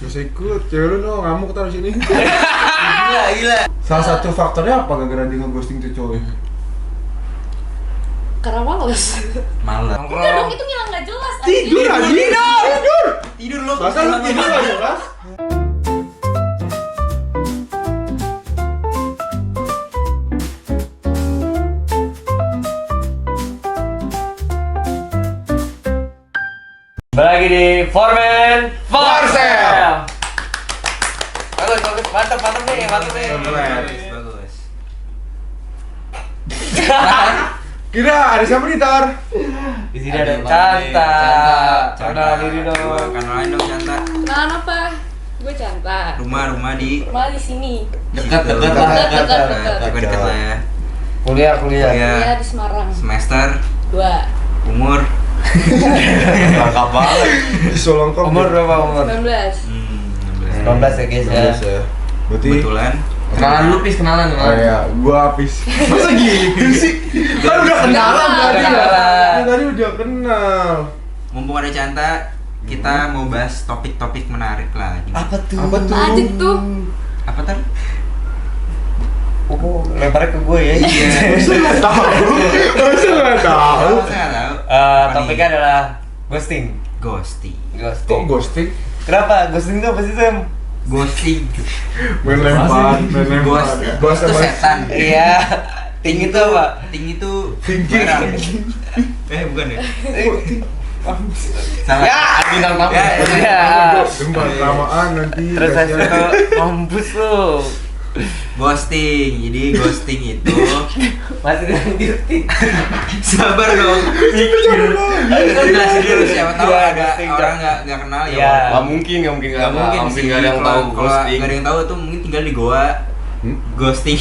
Bisa ikut, cewek lu no, ngamuk taruh sini. Gila. Salah satu faktornya apa gara-gara dia nge-ghosting tuh cowok? Karena males. Malas. Enggak dong, itu ngilang nggak jelas. Tidur anjing. Tidur lo. Masa lu tidur aja, Mas? Lagi di Foreman For Sale. Bagus, mantap nih. Bagus. Kira ada siapa nih, Tar? Di sini ada Canta. Canta diri dong. Kenalin dong Canta. Kenalan apa? Gue Canta. Rumah di Malah di sini. Dekat Dekat. dekat lah ya. Kuliah. Iya di Semarang. Semester, 2. umur. Lengkap banget. Solongkop. Umur berapa umur? 19. 19 ya guys ya. Ya. Berarti Kebetulan. Kenalan lu Pis, kenalan. Oh iya, gua Apis. Masa gitu sih? Kan udah kenalan tadi. Tadi udah kenal. Mumpung ada Canta, kita mau bahas topik-topik menarik lagi. Apa tuh? Aja tuh. Apa tadi? Oh, lemparnya ke gue ya. Iya. Masa nggak tahu? Masa nggak tahu? Saya nggak tahu. Topiknya adalah ghosting. Ghosting. Kok ghosting? Kenapa? Ghosting itu apa sih, Sam? Ghosting. Main lempar. Ghost itu setan. Iya. Ting itu apa? Ting itu Thinking. barang. Bukan ya? Salah. Ya, bintang tamu. Ya. Gembar kelamaan nanti. Terus kasihan. saya itu mampus lu. Ghosting. Jadi ghosting itu Masih ngerti. sabar dong. Jelasin dulu siapa tahu Iya, ada ghosting. orang nggak kenal ya. Iya. Nggak mungkin Nggak mungkin sih. nggak ada yang tahu Kalau ghosting. nggak ada yang tahu tuh mungkin tinggal di goa. Ghosting.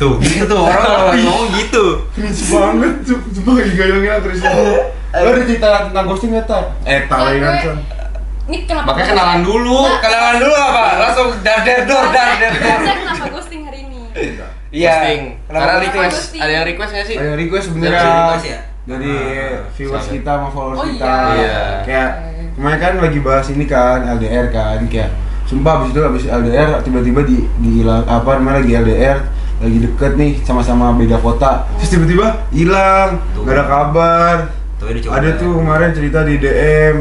Tuh, Gitu tuh orang ngomong gitu. Cringe banget, cuma gayungnya terus. Lo ada cerita tentang ghosting nggak, Tar? Talingan Son. Ini kenapa? Makanya kenalan dulu. Kenalan dulu apa? Langsung dar. Saya kenapa ghosting hari ini? Iya. Ghosting. Kenapa Karena ghosting? request, Ghosting. ada yang request nggak sih? Ada yang request Ada sebenarnya request ya? dari viewers sama. kita sama followers Oh, kita. iya. Kayak kemarin kan lagi bahas ini kan LDR kan, kayak sumpah abis LDR tiba-tiba dihilang apa namanya lagi LDR lagi deket nih sama-sama beda kota terus tiba-tiba hilang Tuh. gak ada kabar. Tuh udah coba. Ada tuh kemarin cerita di DM.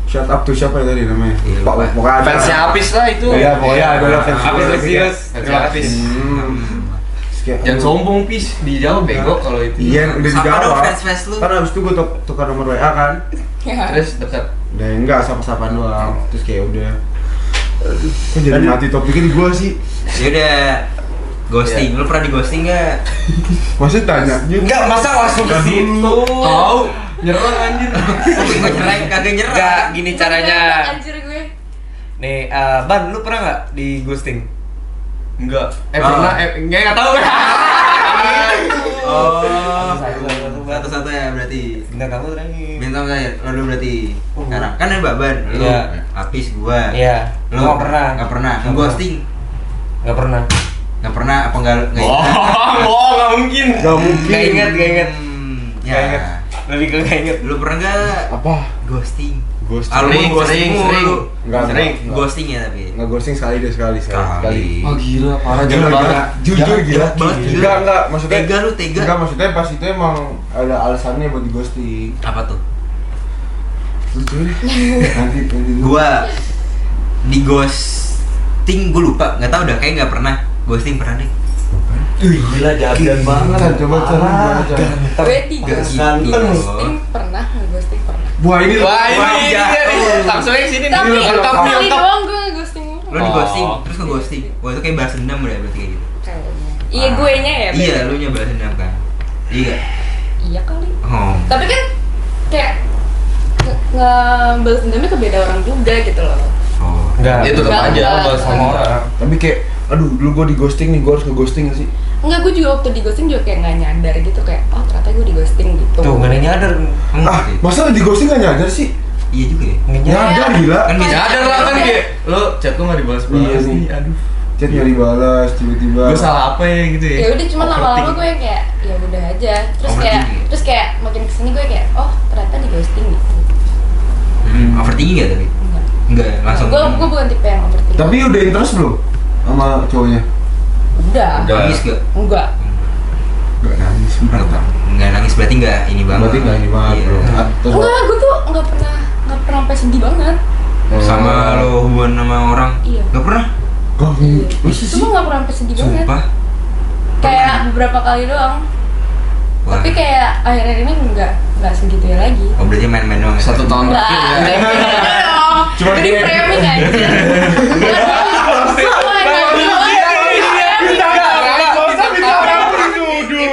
Shout up to siapa ya tadi namanya? Iya, lupa. Pokoknya ada. Fansnya Apis lah itu. Iya, pokoknya adalah fans Apis gue. Lesius. Fansnya Apis. Terus kayak, Jangan aduh. sombong Pis, dijawab bego kalau itu. Iya, udah Sapa dong dijawab. fans lu. Kan abis itu gue tukar nomor WA kan. Terus dekat. Udah enggak sapa-sapaan doang. Terus kayak udah. Aduh, kok jadi mati topiknya di gua sih? Yaudah. Ghosting. Lu pernah di ghosting nggak? Maksud tanya? Enggak, masa langsung ke situ? Tahu. Nyerang anjir. Kagak nyerah. Enggak, gini caranya. Anjir gue. Nih, Ban, lu pernah nggak di ghosting? Enggak. Oh. Enggak tahu. Oh. Satu-satu, Ban. Satu-satu ya berarti. Bintang kamu terakhir. Bintang saya, lo dulu berarti. Sekarang kan ada Baban, lu, Iya. Apis, gua. Iya. Lu Gua nggak pernah. Nggak pernah. Nggak Ghosting. Nggak pernah. Nggak pernah apa enggak ingat? Oh, nggak mungkin. Gak mungkin. Nggak inget. Ya. Nggak inget. Lebih ke nggak inget. Lu pernah nggak Apa? ghosting? Ghosting. Ah, lu Sering, ghosting sering, mulu. sering. Enggak, Sering. enggak. Ghosting ya tapi. Enggak ghosting sekali deh sekali. Oh gila, parah Gila, jangan banget. gila. Jujur gila. banget, gila. Enggak, maksudnya Tega lu, tega. Enggak, maksudnya pas itu emang ada alasannya buat di ghosting. Apa tuh? Lucu deh. Nanti dulu. Gua di ghosting gua lupa, nggak tahu dah kayak nggak pernah. Ghosting pernah deh. Gila, jajan banget. Kan coba gimana cara? Gue 3. Gak gitu. Ghosting pernah, nge-ghosting pernah. Wah, ini Wah, ini Wah, dia nih. Langsung aja sini Tapi nih. Lengkap nih, sekali lengkap. doang gue nge-ghosting. Lo di ghosting, Oh. terus nge-ghosting. Wah itu kayak balas dendam udah berarti kayak gitu. Kayaknya. Iya, gue nya ya. Iya, beda. lu nya balas dendam kan. Iya. Iya kali. Oh. Tapi kan kayak ngebalas dendamnya ke beda orang juga gitu loh. Oh. Enggak. Dia tetap Enggak, aja enggak. balas sama orang. Tapi kayak aduh, dulu gua di ghosting nih, gua harus nge-ghosting gak sih? Enggak, gue juga waktu di ghosting juga kayak nggak nyadar gitu, kayak oh ternyata gue di ghosting gitu. Tuh, nggak ada yang nyadar. Ah, masa di ghosting gak nyadar sih? Iya juga ya. Nggak nyadar. Nyadar gila. Kan bisa. Ya ada lah kan kayak lo chat lu nggak dibalas-balas Iya sih. nih, aduh. Chat nggak dibalas tiba-tiba. Gue salah apa ya gitu ya? Ya udah, cuman lama-lama gue yang kayak ya udah aja. Terus kayak makin kesini gue kayak oh ternyata di ghosting gitu. Overthinking gak tapi? Enggak. Enggak, langsung. Gue bukan tipe yang overthinking. Tapi udah interest belum sama cowoknya? Udah. Nangis gak? Enggak. Gak nangis, bener. Enggak nangis berarti enggak ini banget. Berarti gak ini banget Iya. bro. Terus Enggak, gue tuh nggak pernah sampai sedih banget. Sama lo hubungan sama orang? Iya. Gak pernah? kok Masa sih? Cuma nggak pernah sampai sedih banget. Sumpah. Kayak beberapa kali doang. Wah. Tapi kayak akhir-akhir ini nggak segitu ya lagi. Oh berarti main-main doang. 1 tahun Enggak. terakhir ya. Cuma Jadi dia- framing aja.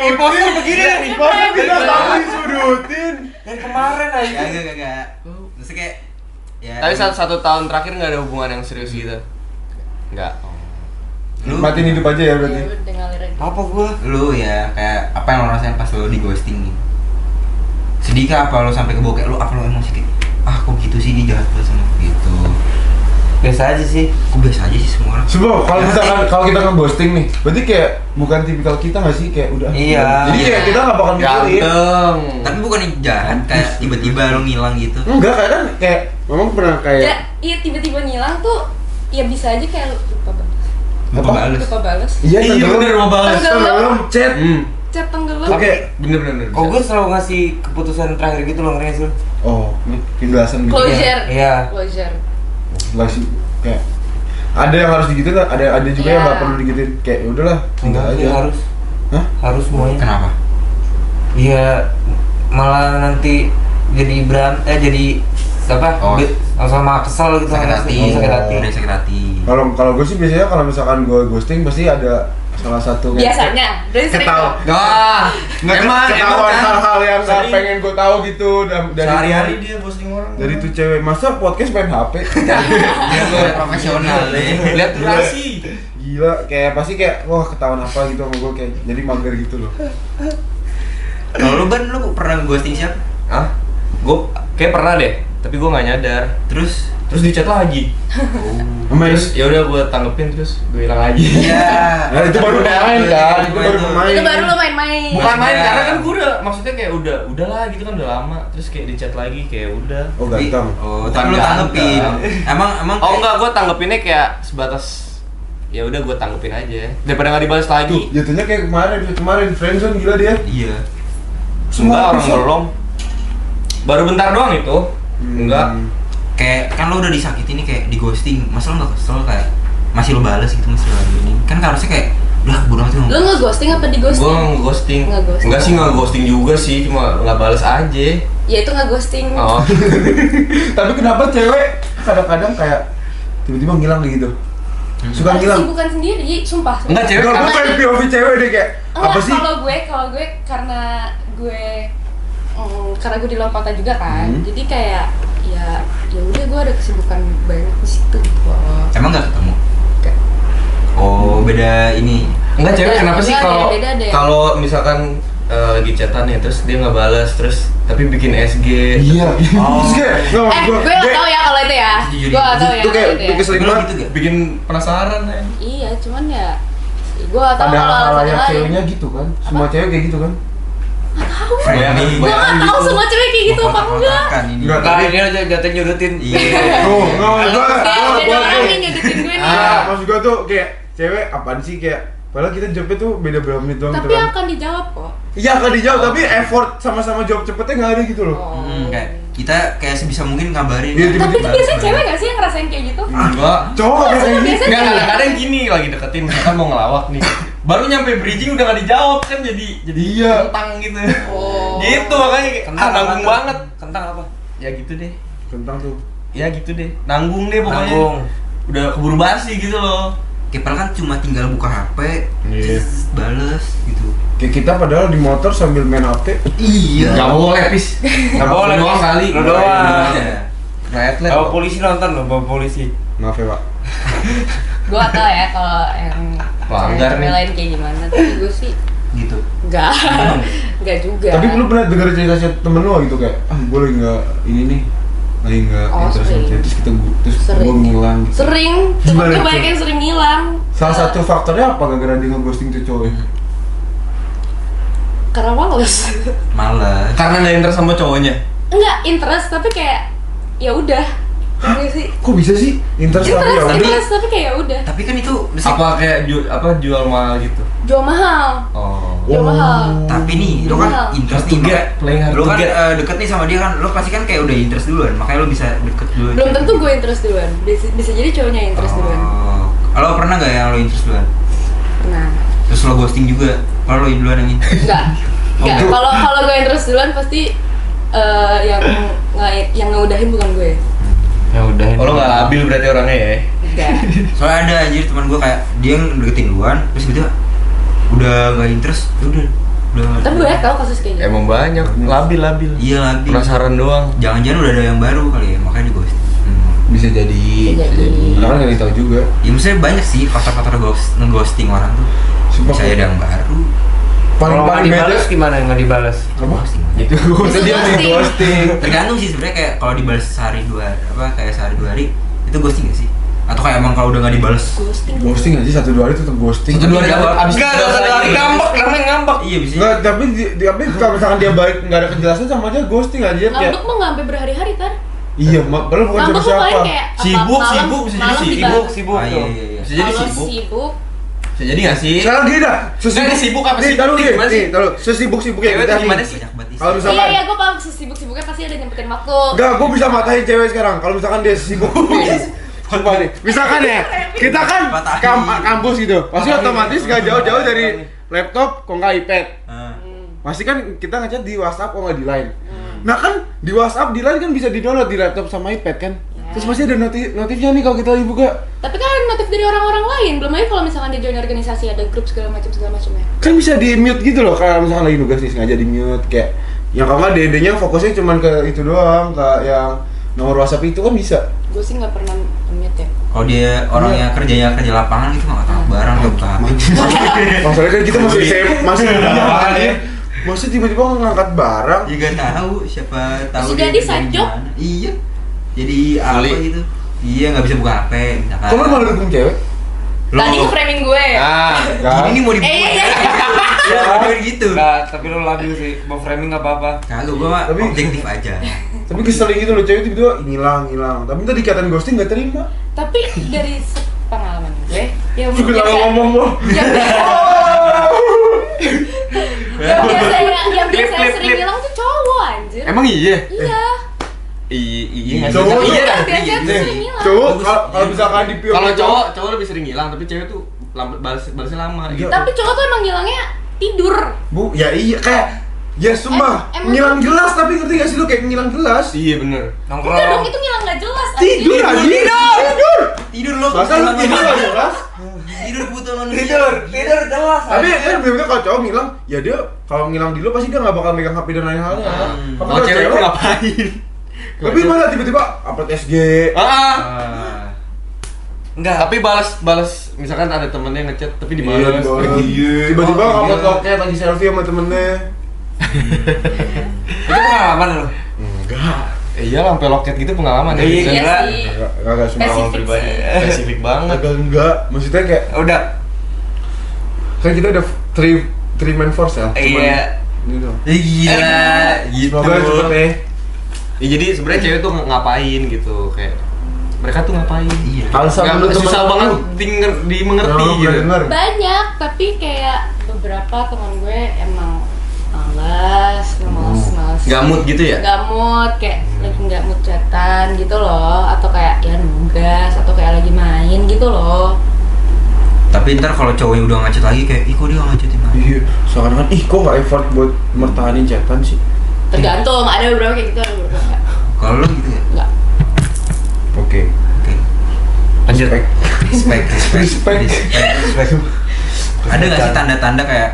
Imposter begini nih. Masa kita tahu disudutin? Yang kemarin aja. Enggak. Maksudnya kayak ya. Tapi 1 tahun terakhir nggak ada hubungan yang serius gitu. Nggak. lu Matiin hidup aja ya berarti. Ya udah ngalir aja. Apa gua? lu ya kayak apa yang lo rasain pas lo di ghosting nih? Sedih kah apa lo sampai ke bawah kayak lo apa lo emosi kayak kok gitu sih dia jahat banget sama aku?" gitu. Biasa aja sih. Aku biasa aja sih semua orang. Coba kalau misalkan kalau kita nge-ghosting nih, berarti kayak bukan tipikal kita nggak sih kayak udah. Iya. Jadi kayak kita nggak bakal mikirin. Ganteng. Tapi bukan yang jahat kayak tiba-tiba lo ngilang gitu. Enggak, kayak kan kayak memang pernah Ya, kayak iya tiba-tiba ngilang tuh ya bisa aja kayak lupa balas. Lupa Apa? bales. Lupa balas. iya Iya bener mau balas. Tenggelam. chat. Chat tenggelam. Oke. Bener. Oh, gua selalu ngasih keputusan terakhir gitu loh, ngerti sih. Oh, ini penjelasan gitu. Closure. Iya. Closure. Lagi kayak ada yang harus digituin, ada juga yang Iya. nggak perlu digituin. Kayak ya udahlah, tinggal Enggak, aja. ya harus. Hah? Harus semuanya. Kenapa? Iya, malah nanti jadi jadi apa? Oh. Sama kesel gitu. Sakit hati. Sakit hati. Udah sakit hati. Kalau gue sih biasanya kalau misalkan gue ghosting pasti ada salah satu Biasanya. Dari sering ketawa. tuh. Nggak ketahuan hal-hal yang nggak Sering. pengen gue tahu gitu dari Sehari-hari dia posting orang. dari tuh cewek masa podcast main HP. Dia tuh profesional deh. Lihat durasi. Gila, kayak pasti kayak wah ketahuan apa gitu sama gue kayak jadi mager gitu loh. Kalau lu Ban, lu pernah ghosting siapa? Hah? Gue kayak pernah deh, tapi gue nggak nyadar. Terus Terus di chat lagi. Emang Terus ya udah gue tanggepin terus gue hilang lagi. iya. nah, itu baru main kan, itu baru pemain. Itu baru lo main-main. Bukan main Iya. karena kan gue udah maksudnya kayak udahlah gitu kan udah lama. Terus kayak di chat lagi kayak udah. Oh ganteng. Oh, Bukan tapi lu tanggepin. ganteng. Emang Oh enggak, gue tanggepinnya kayak sebatas ya udah gue tanggepin aja daripada nggak dibalas Tuh, lagi. jatuhnya kayak kemarin friendzone gila dia. Iya. Enggak, orang episode. belum. Baru bentar doang itu. Enggak. Kayak kan lo udah disakitin nih kayak di ghosting. Masa lo enggak kesel kayak masih lo bales gitu masih lo ini. Kan harusnya kayak udah bodo amat Lo nge-ghosting apa di Gue ghosting? nge-ghosting. Nge-ghosting. Enggak sih nge-ghosting juga sih, cuma nggak balas aja. Ya itu nge-ghosting. Oh. Tapi kenapa cewek kadang-kadang kayak tiba-tiba ngilang gitu? Suka ngilang. Bukan sendiri, sumpah. Enggak, cewek Enggak, kan- bukan POV cewek deh kayak apa Enggak, sih? kalau gue karena gue karena gue di luar kota juga kan. Jadi kayak ya udah gue ada kesibukan banyak di situ gitu loh. Emang enggak ketemu? Kayak- Oh, beda ini. Enggak, cewek Beda, kenapa sih beda, kalau beda deh. kalau misalkan lagi chatan ya terus dia nggak balas terus tapi bikin SG. Iya. Oh. Terus kayak gue gak tau ya kalau itu ya. Jujur, Gue gak tau ya itu kayak kalau itu ya. keselin Lu banget. gitu gak? Bikin penasaran ya. Iya, cuman ya gue gak tau Ada kalau hal alasannya yang lain. ceweknya gitu kan? Semua cewek kayak gitu kan? Framing. Gue gak tau semua cewek kayak gitu apa enggak. Enggak. Tadi dia jatuh nyudutin. Iya. Tuh, nggak gua. Beda orang yang nyudutin gue nih. Maksud gua tuh kayak cewek apaan sih kayak padahal kita jawabnya tuh beda berapa menit doang gitu Tapi kan. akan dijawab kok. Iya akan dijawab tapi effort sama-sama jawab cepetnya nggak ada gitu loh. Kayak kita kayak sebisa mungkin ngabarin. Iya, Tapi itu tiba-tiba biasanya cewek gak sih yang ngerasain kayak gitu? Enggak. Cowok nggak kayak gitu. Biasanya Enggak, cewek. kadang-kadang gini lagi deketin misalkan mau ngelawak nih. Baru nyampe bridging udah nggak dijawab kan jadi Iya. kentang gitu. Oh. Gitu makanya kayak, nanggung apa? banget. Kentang apa? Ya gitu deh. Tentang tuh. Ya gitu deh. Nanggung deh pokoknya. Nanggung. Udah keburu basi gitu loh. Kepal kan cuma tinggal buka HP, Iya. terus bales gitu. Kayak kita padahal di motor sambil main HP. Iya. Nggak boleh pis. Nggak boleh, doang Pis. kali. Lu doang. Iya. Riot Lab. Bawa polisi nonton loh, bawa polisi. Maaf ya pak. Gue gak tau ya kalau yang Pelanggar cewek nih. lain kayak gimana. Tapi gue sih Gitu. enggak. Enggak juga. Tapi lu pernah dengar cerita temen lu gitu kayak gue lagi nggak ini nih lagi nggak Oh, interest sama sering. cewek. Terus gue Sering. ngilang. Gitu. Sering, cuma Gimana gue tuh? banyak yang sering ngilang. Salah satu faktornya apa gara-gara dia nge-ghosting tuh cowok? Karena males. Males. Karena nggak interest sama cowoknya. Enggak interest tapi kayak ya udah Iya sih. Kok bisa sih? Interest tapi ya udah. Interest tapi kayak udah. Tapi kan itu Apa kayak jual mahal gitu? Jual mahal. Oh. Jual mahal. Tapi nih, lo kan interest nih, Playing hard lo to kan get. deket nih sama dia kan, lo pasti kan kayak udah interest duluan, makanya lo bisa deket duluan. Belum tentu gue interest duluan. Bisa jadi cowoknya yang interest duluan. Lo pernah nggak yang lo interest duluan? Nah, Terus lo ghosting juga? Kalau lo duluan yang interest? enggak. Enggak. Kalau gue interest duluan pasti yang ngeudahin bukan gue. Ya udah. Oh, lo nggak labil berarti orangnya ya? Enggak. Soalnya ada anjir teman gue kayak dia yang deketin duluan, terus gitu udah nggak interest, udah. Tapi banyak tau kasus kayak gitu. Emang banyak, labil. Iya lagi. Penasaran doang. Jangan-jangan udah ada yang baru kali ya, makanya di ghosting. Bisa jadi. Bisa jadi. Karena kan nggak tahu juga. Ya maksudnya banyak sih faktor-faktor nge-ghosting orang tuh. Sumpah. Bisa ada yang baru. Kalau nggak Paling beda. dibalas gimana nggak dibalas? Apa? Ghosting. Itu Itu dia ghosting. di ghosting. Tergantung sih sebenarnya, kayak kalau dibalas sehari dua hari itu ghosting gak sih? Atau kayak emang kalau udah nggak dibalas? Ghosting aja 1-2 hari tetap ghosting. 1-2 hari abis Enggak, itu 1-2 hari ngambek, namanya ngambek. Iya bisa. Enggak, tapi kalau misalkan dia baik nggak ada kejelasan sama aja ghosting aja kayak. Ngambek mah nggak sampai berhari-hari Tar. Iya, padahal bukan Ngambek siapa tuh paling siapa. kayak apa, Sibuk, malam- sibuk, bisa jadi malam sibuk. dibalas. Sibuk Ah, tuh. iya. Bisa jadi Kalau sibuk. sibuk, Bisa jadi nggak sih? Sekarang gini dah, Nah, ini sibuk apa nih, sibuk? taruh Nih, nih, gimana sih? nih, taruh sesibuk-sibuknya Cewek kita tuh gimana nih. sih? Banyak banget isi. Kalau misalkan iya gue paham sibuk-sibuknya pasti ada nyempetin waktu. enggak, gue bisa matahin cewek sekarang. Kalau misalkan dia sibuk nih. Sumpah nih. Misalkan ya, kita kan kampus gitu. Pasti otomatis gak jauh-jauh dari laptop kok nggak iPad. Ah. Pasti kan kita ngechat di WhatsApp kok nggak di Line. Nah kan di WhatsApp di Line kan bisa di-download di laptop sama iPad kan. Terus pasti ada notifnya nih kalau kita lagi buka. Tapi kan ada notif dari orang-orang lain. Belum lagi kalau misalkan dia join organisasi ada grup segala macamnya. Kan bisa di mute gitu loh, kalau misalkan lagi nugas nih sengaja di mute kayak yang kalau nggak DD-nya fokusnya cuman ke itu doang, ke yang nomor WhatsApp itu kan bisa. Gue sih nggak pernah mute ya. Kalau dia orangnya kerja lapangan gitu nggak tahu barang nggak buka HP. Masalahnya kan kita masih kuliah ya. Maksudnya tiba-tiba ngangkat barang. Ya gak tahu, siapa tahu Bisa dia jadi kerja side di job. mana. Iya. Jadi apa Kali. gitu? Iya nggak bisa buka HP misalkan. Kamu malah dukung cewek? Tadi nge-framing gue. Ah, Gini nih mau dibuka. Iya. Ya udah gitu. enggak, tapi lo labil sih. Mau framing enggak apa-apa. Kagak, gua mah Tapi- objektif aja. Tapi keselin gitu loh, cewek tiba-tiba hilang. Tapi tadi dikatain ghosting gak terima. Tapi dari pengalaman gue, ya Juga biasa- gak ngomong lo. yang biasa sering hilang tuh cowok anjir. Emang iya? Iya. Iya nggak sih? Cowok Iya tuh- dah. Biasa tuh Nih, sering hilang. cowok Bagus. kalau misalkan di PO Kalau cowok lebih sering hilang, tapi cewek tuh balasnya lama gitu. Tapi cowok tuh emang hilangnya tidur. Bu, ya iya kayak ya sumpah, Emang- ngilang jelas tapi ngerti gak sih lu kayak ngilang jelas? Iya bener. Enggak dong, Nongkrong. itu ngilang nggak jelas. Tidur anjir. anjing. Tidur. Tidur lo. Masa lu tidur gak jelas? Tidur kebutuhan manusia. Tidur jelas. Tapi kan bener-bener kalau cowok ngilang, ya dia kalau ngilang di lu pasti dia gak bakal megang HP dan lain halnya. Tapi Kalau cewek tuh ngapain? tapi malah tiba-tiba upload SG. Ah. Enggak. Tapi balas misalkan ada temennya ngechat tapi dibalas. Iya. Tiba-tiba upload loket lagi selfie sama temennya. Itu pengalaman lo. Enggak. Iya lah, sampai loket gitu pengalaman ya. Iya, Iya Enggak. sih. Enggak semua orang Spesifik pribadi. sih. Spesifik banget. Enggak. Maksudnya kayak Udah. kan kita ada three man force ya. Cuman Iya. gitu. Gila, gitu. Semoga cepet ya. Ya, jadi sebenarnya cewek tuh ngapain gitu kayak mereka tuh ngapain? Iya. Alasan Nggak, lu susah temen banget lu. dimengerti Nah, gitu. bener. Banyak, tapi kayak beberapa teman gue emang malas, males. Nggak mood gitu ya? Nggak mood, kayak lagi nggak mood chatan gitu loh, atau kayak ya nugas, atau kayak lagi main gitu loh. Tapi ntar kalau cowoknya udah ngechat lagi kayak, ih kok dia ngacetin lagi? Iya, sekarang kan kok nggak effort buat mertahanin chatan sih? Tergantung, ada beberapa kayak gitu, ada beberapa enggak. Kalau lo gitu ya? Enggak. Oke. Oke. Lanjut. Respect. Ada nggak sih tanda-tanda kayak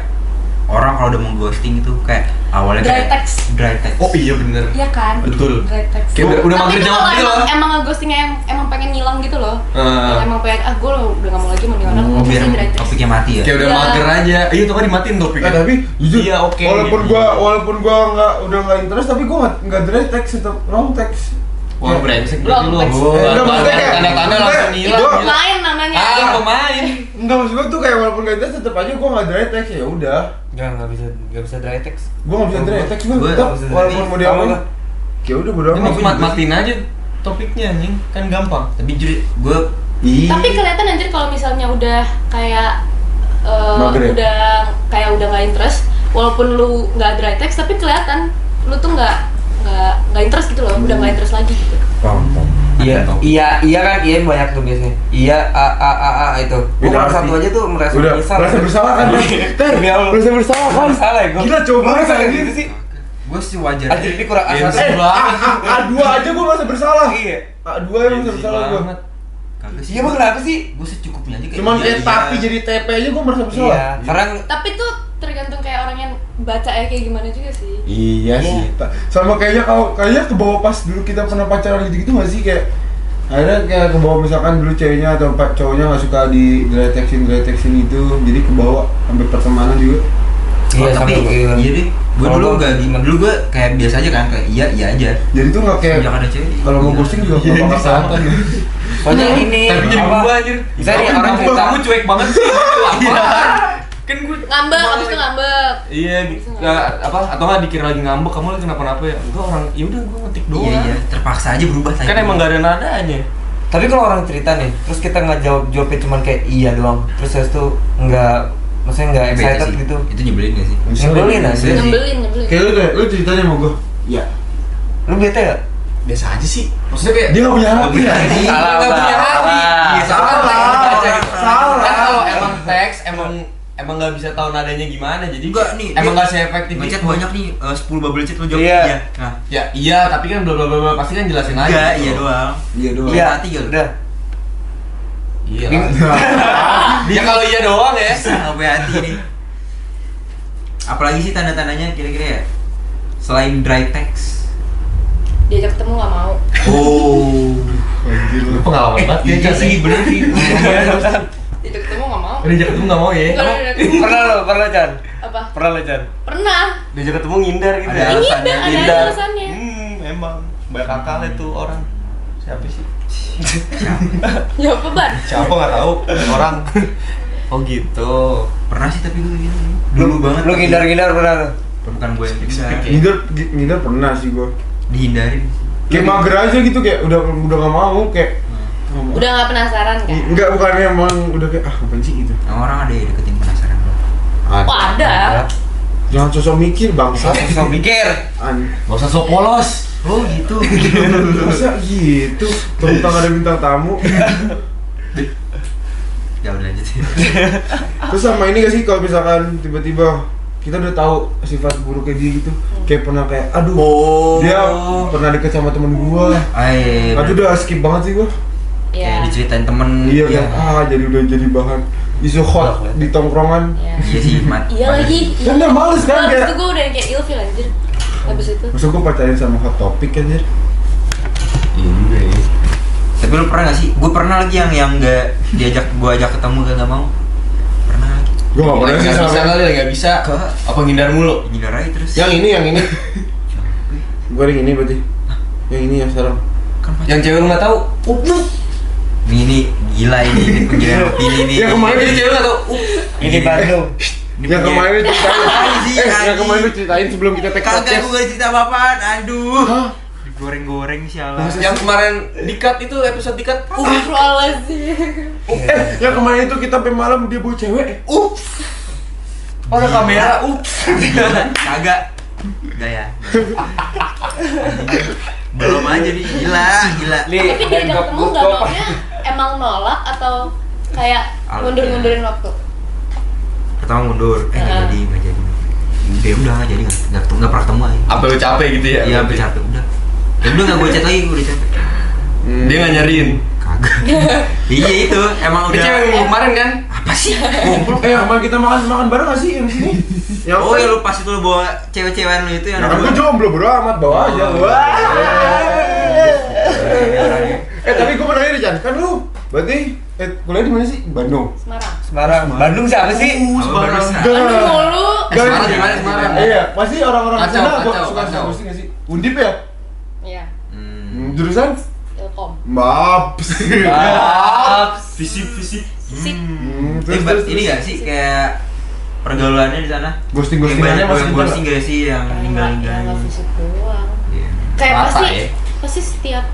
orang kalau udah mau ghosting itu kayak awalnya Dry kayak text. dry text. Oh iya bener. Iya kan? Betul. Dry text. Kayak udah Tapi mager itu jawab kalau gitu loh. emang nge-ghostingnya emang pengen ngilang gitu loh. Ah. Emang pengen, gue udah gak mau lagi mau nih orang, Oh, biar pasti dry text. topiknya mati ya? Kayak udah Iya. mager aja. Iya tuh kan dimatiin topiknya. Tapi jujur, Iya, oke. walaupun gua udah nggak interest, tapi gua nggak direct text, tetap wrong text. Wah brengsek berarti lu. Belum text. Enggak, maksudnya kayak- Tanda-tanda langsung maksudnya hilang. gua- Main namanya. Ah, pemain. Enggak, maksud gua tuh kayak walaupun nggak interest, tetap aja gua nggak direct text, ya udah. Enggak bisa dry text. Gua nggak bisa direct text, gua Gua tetap nggak bisa walaupun mau Kamu diapain. nggak? Ya udah bodo Ini amat. matiin aja. topiknya anjing, kan gampang. Tapi jujur gue Tapi kelihatan anjir kalau misalnya udah kayak Maghrib. udah nggak interest, walaupun lu nggak dry text tapi kelihatan lu tuh nggak interest gitu loh, udah nggak interest lagi gitu. Paham. Iya kan, iya banyak tuh biasanya. Iya, a itu. Gua Udah kalau satu arti. aja tuh merasa Udah, menyesal. merasa bersalah kan? Demi Allah. Merasa bersalah kan? Salah ya gua. Gila coba kayak gitu sih. gue sih wajar Anjir ini kurang Iya, A1. A2 aja gue merasa bersalah. Iya. A2 yang merasa bersalah gue. kagak sih. Iya emang kenapa sih? Gue secukupnya aja kayak Cuman iya, kayak iya. tapi jadi TP aja gue merasa bersalah. Iya, sekarang Tapi tuh tergantung kayak orang yang baca kayak gimana juga sih. Iya sih. Sama kayaknya kayaknya ke bawah pas dulu kita pernah pacaran gitu gak sih kayak akhirnya kayak ke bawah misalkan dulu ceweknya atau cowoknya nggak suka di texting itu jadi ke bawah sampai pertemanan juga. Oh, iya tapi sampai iya deh. Gue Kalau dulu gua gak gimana? dulu gue kayak biasa aja kan, kayak iya aja. Jadi tuh nggak kayak Sejak ada cewek. kalau mau iya. ghosting juga Iya, nggak bakal sama. kelihatan. soalnya ini Tapi jadi apa? gua anjir. Bisa nih Tapi orang gua- cerita. Kamu cuek banget sih. Itu apa? Kan gue Ngambek, abis itu ngambek. Iya, apa atau nggak dikira lagi ngambek, kamu lagi kenapa-napa ya? Enggak orang, ya udah gue ngetik doang. Iya iya, terpaksa aja berubah Kan emang gak ada nadanya. Tapi kalau orang cerita nih, terus kita nggak jawabnya cuman kayak iya doang, terus habis itu maksudnya nggak excited gitu. Itu nyebelin gak sih? Nyebelin aja. Iya sih. Nyebelin. Kayak lu ceritanya sama gue. Iya. Lu bete gak? Biasa aja sih. Maksudnya kayak Dia nggak punya hati. punya hati. Salah, nggak punya salah. hati. Iya, Salah. Salah. Kan kalau emang teks emang nggak bisa tahu nadanya gimana, jadi Enggak nih. emang nggak seefektif Ngechat itu. banyak nih, 10 bubble chat lu jawab Iya. iya. Nah, Ya iya, tapi kan bla bla bla bla, pasti kan jelasin aja. enggak, gitu. iya doang. Iya doang. Iya, hati gak lu? udah. Iya. Ya kalau iya doang ya. Sampai hati nih. Apalagi sih tanda-tandanya kira-kira ya? Selain dry text. Diajak ketemu nggak mau. Oh. Anjir lu. Pengalaman banget ya, Iya Chan, sih, ya. bener sih. Diajak ketemu nggak mau. Diajak ketemu nggak mau ya? Pernah Chan? Apa? Pernah lo Chan? Pernah. Diajak ketemu ngindar gitu Ada ya? alasannya. Ada alasannya. Emang banyak akalnya tuh orang. Siapa sih? Ya apa ban? Siapa nggak tahu orang. Oh gitu. Pernah sih tapi gue gitu. Dulu banget. Lu ngindar-ngindar pernah lo? Bukan gue yang bisa. Ngindar pernah sih gue. Dihindarin. Kayak mager aja gitu kayak udah nggak mau kayak. Udah nggak penasaran kan? Enggak bukannya emang udah kayak ngapain sih gitu. Orang ada yang deketin penasaran. Oh ada. Jangan sosok mikir bangsa. Sosok mikir. Gak usah sok polos. Oh gitu. Masa gitu? Tentang ada bintang tamu. Ya udah lanjut. Terus sama ini gak sih kalau misalkan tiba-tiba kita udah tahu sifat buruknya dia gitu, kayak pernah kayak aduh dia pernah deket sama temen gua, Ay, aduh udah skip banget sih gua. kayak Iya. diceritain temen. Iya kan, jadi udah jadi bahan isu hot di tongkrongan. Iya. Iya sih, Iya lagi. Kan udah males kan Habis kayak. itu gue udah yang kayak ilfil anjir. Habis itu. Masa gua pacarin sama hot topic anjir. Iya juga ya. Tapi lu pernah gak sih? Gue pernah lagi yang nggak diajak gue ajak ketemu gak mau. Pernah lagi. Gua gak pernah sih Nggak bisa sama. kali, nggak bisa. Ke Apa ngindar mulu? ngindar aja terus. Yang ini. Gua yang ini berarti. Yang ini yang sekarang. Kan pacar. Yang cewek lu nggak tahu. Ini gila ini penggilaan opini nih. Yang kemarin Ini cewek lu nggak tahu. Ini Bandung. Yang kemarin lu ceritain. Anjing, Yang anjing. kemarin lu ceritain sebelum kita take Kagak podcast. gue gak cerita apa-apaan. Aduh. Hah? Digoreng-goreng sialan. Yang kemarin dikat itu episode dikat. Astagfirullahaladzim. Yang kemarin itu kita sampai malam dia bawa cewek. Oh, ada kamera. Kagak. Enggak ya. Belum aja nih. Gila. Tapi diajak ketemu nggak maunya emang nolak atau kayak mundur-mundurin waktu? Pertama mundur. Nggak jadi. Udah nggak jadi nggak pernah ketemu aja. Apa lu capek gitu ya? Iya sampai capek udah. Ya udah nggak gue chat lagi, gue udah capek. Dia nggak nyariin. Kagak. Iya itu emang Ini udah. cewek yang kemarin kan? Apa sih? Kemarin kita makan bareng gak sih yang sini? Oh ya lu pas itu lu bawa cewek-cewekan lu itu yang Ya kan gue jomblo bro amat bawa aja. Wah. Tapi gue pernah ini Chan, kan lu berarti kuliah di mana sih? Bandung. Semarang. Bandung siapa sih? Semarang. Bandung mulu. Semarang gimana Semarang? Iya, pasti orang-orang di Kacau, sana gua kacau, suka kacau. musik gak sih? Undip ya? Iya. Jurusan? Ilkom. Maps. Fisik. Sip. Terus Ini gak sih kayak pergaulannya di sana? ghosting-ghostingannya Kayak masih banyak ghosting gak sih yang Enggak ninggal-ninggalin? fisik doang. Iya. Kayak Rata pasti ya? pasti setiap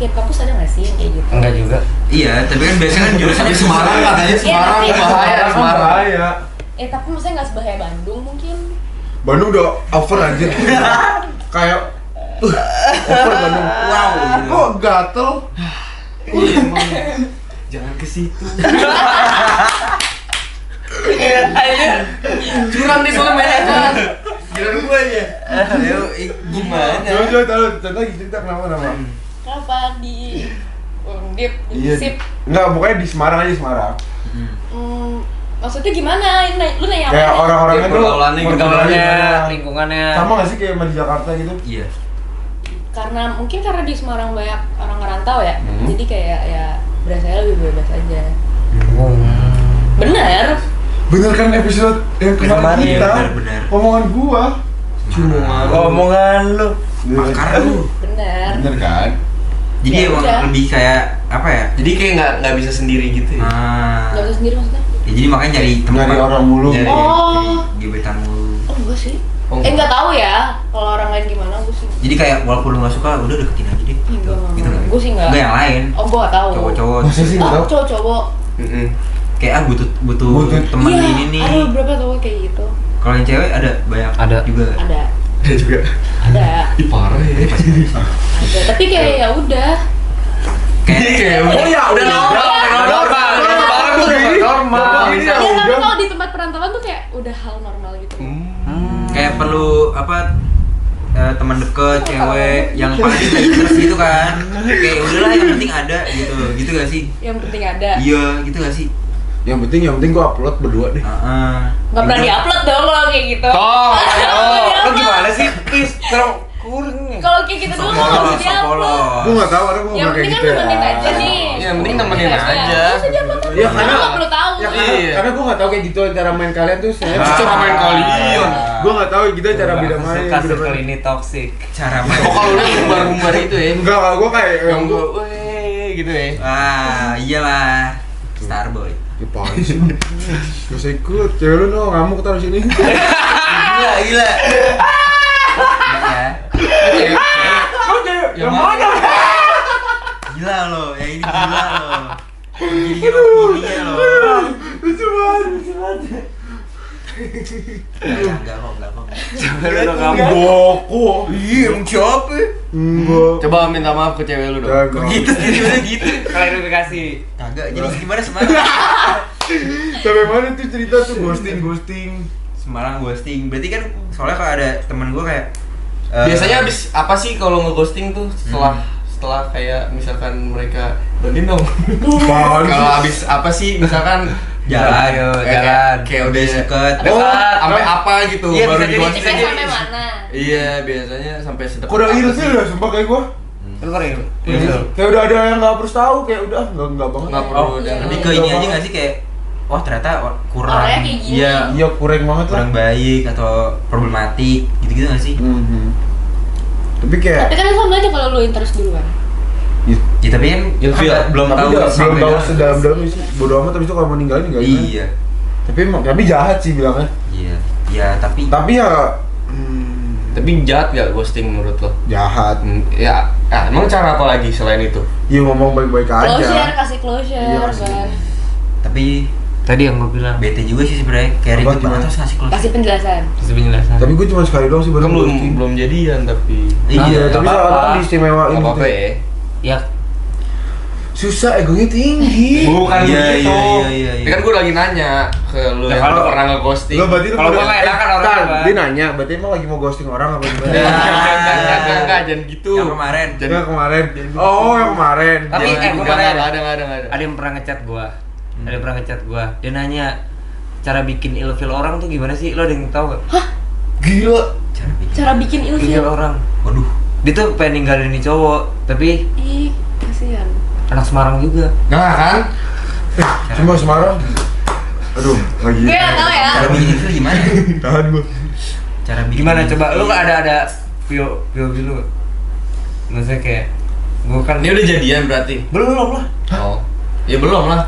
setiap kampus ada nggak sih yang kayak gitu? Enggak juga. Iya, tapi kan biasanya kan jurusannya Semarang katanya Semarang tapi- bahaya Semarang Semarang. bahaya. Tapi maksudnya nggak sebahaya Bandung mungkin. Bandung udah over anjir. Kayak over Bandung. wow. Kok gatel? Iya, emang. Jangan ke situ. Curang nih soalnya banyak. Gila gua aja. Ayo, gimana? Coba contoh lagi cerita kenapa? Kenapa di Undip, di Iya. Sip? Enggak, pokoknya di Semarang aja Semarang. Maksudnya gimana? Lu nanya apa? Kayak orang-orangnya tuh Pergaulannya gimana? Pergaulannya, gimana? lingkungannya. Sama gak sih kayak sama di Jakarta gitu? Iya. Mungkin karena di Semarang banyak orang ngerantau ya, Hmm. jadi kayak ya berasanya lebih bebas aja. Hmm. Bener. Bener kan episode yang kemarin Kemarin, kita? bener. Omongan gua. Omongan lu. Makar lu. Bener. Bener kan? Jadi Ya emang udah. lebih kayak apa ya? Jadi kayak nggak bisa sendiri gitu ya. Gak usah sendiri maksudnya? Ya, jadi makanya nyari teman. Nyari orang mulu. Nyari, Oh. nyari gebetan mulu. Oh enggak sih. Oh, Nggak tahu ya. Kalau orang lain gimana, gue sih. Jadi kayak walaupun lu gak suka, udah deketin aja deh. Enggak, Gitu nggak? gue sih enggak. Enggak yang lain. Oh gue gak tahu. Cowok-cowok. Masa sih nggak tahu? Cowok-cowok. Mm-mm. Kayak butuh Butuh. teman Iya, ini nih. ada beberapa cowok kayak gitu. Kalau yang cewek ada banyak Ada. juga. Ada. Ada juga. Ada. Ih parah ya. Ada. Tapi kayak ya udah. Kayak Oh ya udah normal, udah normal. Semarang tuh udah normal. Ini Ya tapi udah. kalau di tempat perantauan tuh kayak udah hal normal gitu. kayak perlu apa teman deket cewek yang pasti lagi terus gitu kan. Kayak udahlah yang penting ada gitu. Gitu gak sih? Yang penting ada. Iya, gitu gak sih? Yang penting gua upload berdua deh. Heeh. Nggak pernah diupload dong kalau kayak gitu. Oh, Lu gimana sih? Please, terlalu kurang nih. Kalau kayak gitu dulu nggak perlu diupload. Gua enggak tahu, ada gua Yang nggak kayak penting kan gitu ya. nemenin aja nih. Yang penting nemenin aja. Nggak usah diupload kan? Ya, karena- nggak perlu tahu. Ya, Iya. karena gua nggak tahu kayak gitu cara main kalian tuh saya. Cara main kalian. Gua nggak tahu gitu cara beda main. Suka beda circle main. ini toxic. Cara main. Oh kalau lu umbar-umbar itu ya. Enggak, kalau gua kayak Yang gua weh gitu ya. Ah, iyalah. Starboy. Ya apaan sih? Gak usah ikut, cewek lu no, ngamuk taruh sini. Gila, gila. Ya. Yang mana? Gila lo, yang ini gila lo. Gini gini lo. Lucu banget. Enggak kok. Lu kamu. Boko. Iya, emang siapa? Enggak. Coba minta maaf ke cewek lu dong. Kagak. Gitu sih, tiba-tiba gitu. Klarifikasi. Kagak, jadi gimana Semarang? Sampai mana tuh cerita tuh ghosting? Semarang ghosting. Berarti kan soalnya kalau ada temen gue kayak Biasanya habis apa sih kalau ngeghosting tuh setelah kayak misalkan mereka banding dong. Apaan sih? Kalau habis apa sih misalkan jalan, kayak udah udah deket. Oh, sampai apa gitu Iya, baru bisa jadi di-ghosting. Kayak sampai mana? Iya, biasanya sampai sedekat. Kok udah ilfil ya, sumpah kayak gua. Lu keren. Kayak udah ada yang nggak harus tahu, kayak udah nggak banget. Nggak perlu Oh, dan Lebih ke ini aja nggak sih kayak wah ternyata kurang Orangnya kayak gini. Iya. Iya kurang banget lah. kurang baik atau problematik gitu-gitu nggak sih? Tapi kayak Tapi kan sama aja kalau lu interest duluan. Ya tapi kan Ilfil. belum tapi tahu belum sampai tahu mana. sedalam-dalamnya sih. Bodo amat tapi itu kalau mau ninggalin ninggalin. Iya. Tapi jahat sih bilangnya. Iya. Ya tapi Tapi ya Tapi jahat gak ghosting menurut lo? jahat. Ya, emang cara apa lagi selain itu? Ya ngomong baik-baik aja. Closure, kasih closure, Iya, kasih. Bang. tapi Tadi yang gua bilang. bete juga sih sebenarnya kayak Apa ribet banget gimana? terus ngasih close. Kasih penjelasan. Kasih penjelasan. Tapi gue cuma sekali doang sih baru Kan ghosting. belum jadian tapi Iya, tapi nggak orang apa-apa. diistimewain nggak apa-apa gitu. ya. Ya, Susah, egonya tinggi. Bukan Iya, begitu. iya. Tapi kan gue lagi nanya ke lu Ya, yang kalau- udah pernah nge-ghosting. Lo berarti Kalau gua nggak enakan orangnya, Bang. Dia nanya, berarti emang lagi mau ghosting orang apa gimana? Enggak, jangan gitu. Yang kemarin. Yang kemarin. Oh, yang kemarin. Tapi Jangan, kemarin nggak ada. ada yang pernah ngechat gua. Ada yang pernah ngechat gua. Dia nanya cara bikin ilfil orang tuh gimana sih? Lo ada yang tahu gak? Gila. Cara bikin Ilfil ilfil. orang. Waduh. Dia tuh pengen ninggalin nih cowok, tapi Ih, kasihan. anak Semarang juga. Nah kan? Cuma Semarang. Aduh, lagi. Gue nggak tahu ya. Cara bikin itu gimana? Tahan gua. Cara bikin Gimana coba? Lu gak ada POV lu? Maksudnya kayak gua kan Ini udah jadian berarti. belum lah. Oh. Ya belum lah.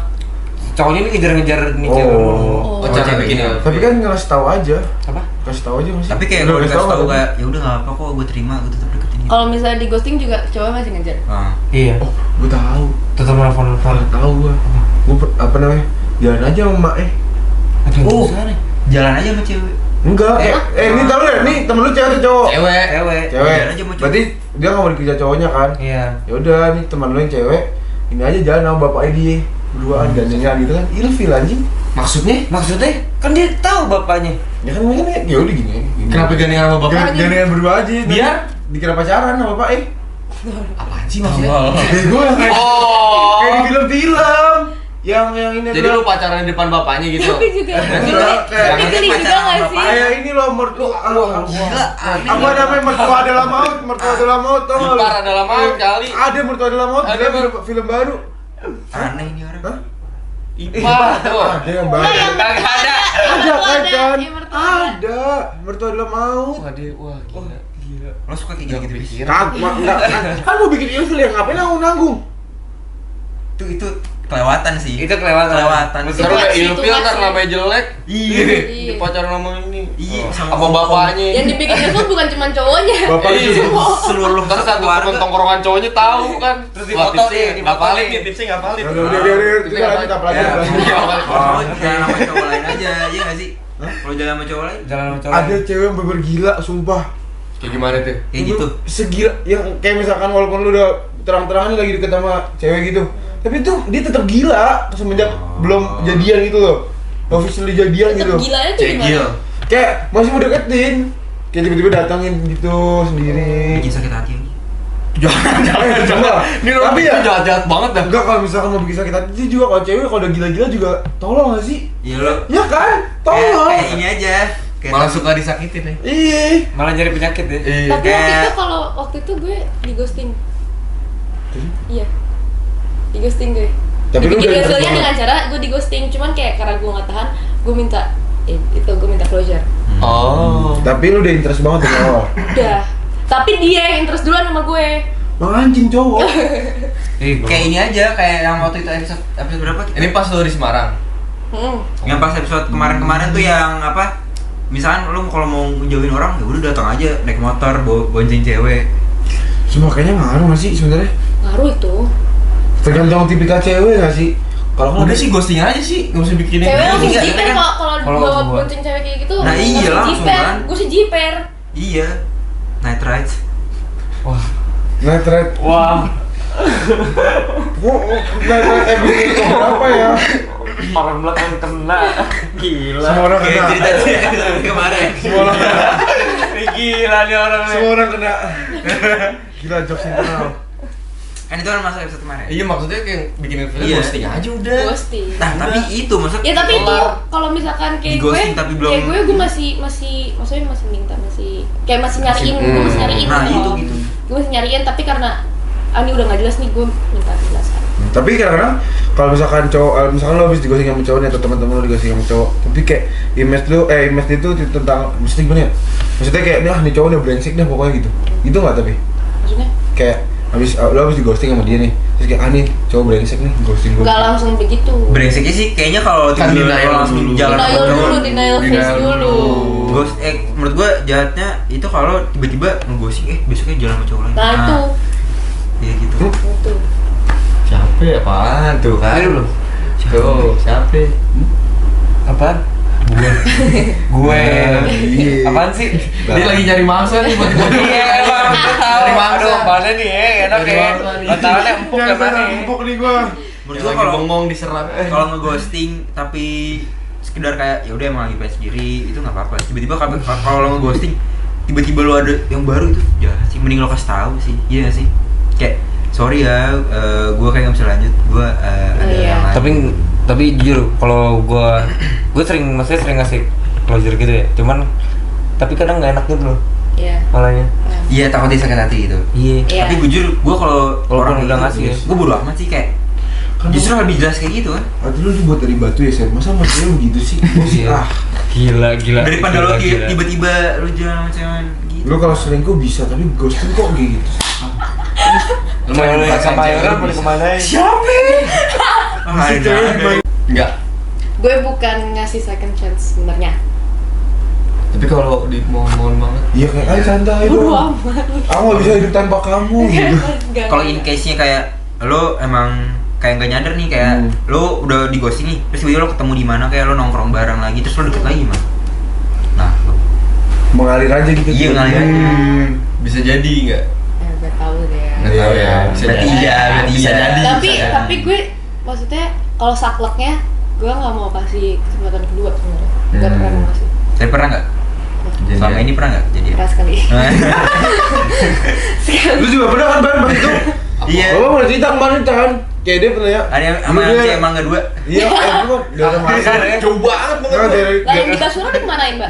Cowoknya ini ngejar-ngejar nih Oh. cewek mulu. Oh, cara ceweknya. bikin ilfil. Tapi kan ngasih tahu aja. Apa? Kasih tahu aja masih. Tapi kayak Udah kalau kasih dikasih tahu nggak kayak ya udah nggak apa kok gue terima gue tetap deketin Kalau misalnya di ghosting juga cowok masih ngejar. Iya. Oh, gue tahu. Tetap nelfon. Tahu gue. Apa namanya? Jalan aja sama Mak Oh, jalan aja sama cewek. Enggak. Ini tahu ya? Nih temen lu cewek atau cowok? Cewek. Cewek. Jalan aja sama cowok. Berarti dia nggak mau dikejar cowoknya kan? Iya. Ya udah nih teman lu yang cewek, ini aja jalan sama bapaknya dia berduaan gandengan gitu kan. Ilfil anjing. Maksudnya kan dia tahu bapaknya. Ya kan mungkin ya udah gini. Kenapa gandengan sama bapak? Gandengan berdua aja. Biar? dikira pacaran sama bapaknya. Apaan sih maksudnya? Ya gue kayak Oh. kayak di film-film yang ini Jadi lu pacaran di depan bapaknya gitu? Tapi juga. Enggak, Tapi geli juga nggak sih? kayak ini loh mertua apa namanya mertua adalah maut, mertua adalah maut tau nggak lu? Ipar adalah maut kali. Ada mertua adalah maut, Ada, ada Bang. film baru. Aneh ini orang. Hah? Ipar tuh. Ada yang baru. Nggak, yang Kagak ada. Ada kan? yang mertua ada. Ada. Mertua adalah maut. Waduh, wah gila. Lo suka kayak gitu-gitu? Enggak, kan mau bikin ilfil ya ngapain nanggung? Itu kelewatan sih. Itu kelewatan. Seru Itu ya masih, ilfil itu ntar masih. namanya jelek. Iya. Di pacaran sama ini. Iya, sama Apa bapaknya? Yang dibikin itu bukan cuma cowoknya. Bapak itu seluruh Ntar satu temen tongkrokan cowoknya tahu kan. Terus Wah, dipoto tipsnya nih, ngapalin nih, tipsnya ngapalin. udah kita lanjut apa lagi? Ya, Oh, ngapalin. jalan sama cowok lain aja, iya nggak sih? Kalau jalan sama cowok lain, Jalan sama cowok. Ada cewek yang bener gila, sumpah. Kayak gimana tuh? kayak gitu. Segila yang kayak misalkan walaupun lu udah terang-terangan lagi deket sama cewek gitu, tapi tuh dia tetap gila semenjak belum jadian gitu loh. Officially jadian gitu. Tetep gilanya tuh Cegil. gimana? Kayak masih mau deketin. Kayak tiba-tiba datangin gitu sendiri. Bikin sakit hati aja. Jangan. Ini orang Tapi ya jahat-jahat banget dah. enggak kalau misalkan mau bikin sakit hati sih juga kalau cewek kalau udah gila-gila juga tolong gak sih? Iya lo. Ya kan? Tolong. Kayak ini aja. Kayak Malah suka disakitin ya. Iya. Malah nyari penyakit ya. Tapi waktu kayak- itu kalau waktu itu gue di ghosting. Iya. Di ghosting gue. Tapi lu Dibikin udah ilfilnya interest dengan cara gue di ghosting, cuman kayak karena gue nggak tahan, gue minta gue minta closure. Oh. Tapi lu udah interest banget sama awal. Udah. Tapi dia yang interest duluan sama gue. Bang anjing cowok. kayak ini aja, kayak yang waktu itu episode berapa? Ini pas lu di Semarang. Yang pas episode kemarin-kemarin tuh yang apa? Misalkan lu kalau mau jauhin orang, ya udah datang aja naik motor, bonceng cewek. Semua kayaknya ngaruh gak sih sebenarnya? Ngaruh itu. Tergantung tipikal cewek gak sih? Kalau Udah sih ghosting aja sih, nggak usah bikinin. Cewek langsung Iya, jiper kan? kalau Kalau bawa gua. bonceng cewek kayak gitu. Nah, iya, langsung kan. Gue sih jiper. Iya. Night rides. Wah. night ride. Wah. Night ride everything itu berapa ya? Orang belakang kena. Gila. Semua orang Kayak kena. cerita kemarin. Semua orang kena. Gila nih orang nih. Semua orang kena. Gila jokes internal. Kan itu kan masa episode kemarin. Iya maksudnya kayak bikin film Iya. ghosting aja udah. Ghosting. Nah, tapi itu maksud Ya tapi itu Kelar. kalau misalkan kayak Di ghosting tapi belum- kayak gue masih maksudnya masih minta kayak masih nyariin, gue masih nyariin. Nah, gitu itu loh. gitu. Gue masih nyariin tapi karena ini udah nggak jelas nih, gue minta penjelasan. Tapi kadang-kadang kalau misalkan cowok, misalkan lo habis digosing sama cowoknya atau teman-teman lo digosing sama cowok, tapi kayak image itu tentang mesti gimana ya? Maksudnya kayak nih cowok udah brengsek deh pokoknya gitu. Gitu nggak tapi? Maksudnya Kayak lo habis digosting sama dia nih, terus kayak nih cowok brengsek nih ghosting gue. nggak langsung begitu. Brengseknya sih kayaknya kalau Kan tiba-tiba denial langsung dulu. jalan sama Denial cowok. dulu, denial face Denial dulu. Ghost, menurut gua jahatnya itu kalau tiba-tiba ngeghosting, besoknya jalan sama cowok lain. Nah itu, Iya gitu. itu. Siapa ya? Apaan tuh kan? Ayo belum? Tuh, siapa? Apaan? Gue. Iya. Apaan sih? Dia lagi nyari mangsa nih buat gue. Iya, emang gue tahu. Dari mangsa. Aduh, mana nih ya? Enak Dari ya. mangsa nih. Bantalannya empuk ya mana? Empuk nih gua. Menurut Yang gua lagi kalau bengong diserang. kalau ngeghosting tapi sekedar kayak ya udah emang lagi pengen sendiri itu nggak apa-apa. Tiba-tiba kalau lo ngeghosting tiba-tiba lo ada yang baru itu jahat sih, mending lo kasih tahu sih. Iya nggak sih? Kayak sorry ya, gue kayak nggak bisa lanjut, gue ada Iya. yang lain. Tapi jujur kalau gue maksudnya sering ngasih closure gitu ya. Cuman tapi kadang nggak enak gitu loh Iya. malahnya. Iya takut dia sakit hati gitu. Iya. Iya. Tapi jujur, gue kalau Walaupun udah ngasih ya. gue bodo amat sih kayak. Kan Justru lebih jelas kayak gitu kan. Hati lu dibuat dari batu ya, Sen? Masa maksudnya begitu sih? Iya. Gila. Daripada Gila, lo gila. tiba-tiba lu jalan sama cewek gitu. Lu kalau selingkuh bisa, tapi ghosting kok gitu? Cewek lu yang sama orang mau kemana? Siapa? Enggak. Gue bukan ngasih second chance sebenarnya. Tapi kalau dimohon-mohon banget. Iya kayak ayo santai Bodo dong. amat. Aku nggak bisa hidup tanpa kamu gitu. Enggak. Kalau in case-nya kayak lo emang kayak nggak nyadar nih kayak lo udah di ghosting nih, terus tiba-tiba lo ketemu di mana kayak lo nongkrong bareng lagi, terus lo deket lagi mah. Nah, lo Mengalir aja gitu. Iya, ngalir aja. Bisa jadi nggak? Ya gak tahu deh. Nggak tahu ya. Bisa Berarti jadi. iya, berarti Bisa iya. jadi. Tapi gue maksudnya kalau sakleknya gue nggak mau kasih kesempatan kedua sebenarnya. Gak pernah mau kasih. Tapi pernah nggak? Jadi Selama ya. ini pernah nggak jadi? Pernah sekali. Sekali. Lu juga pernah kan Ban itu? Iya. Bapak mau cerita kemarin kan? Kayak dia pernah ya? Ada yang sama Dulu yang dia- si emang kedua. Iya, itu kan udah masa. Jauh banget Nah, banget. dari Lah yang di Basura di kemanain, Mbak?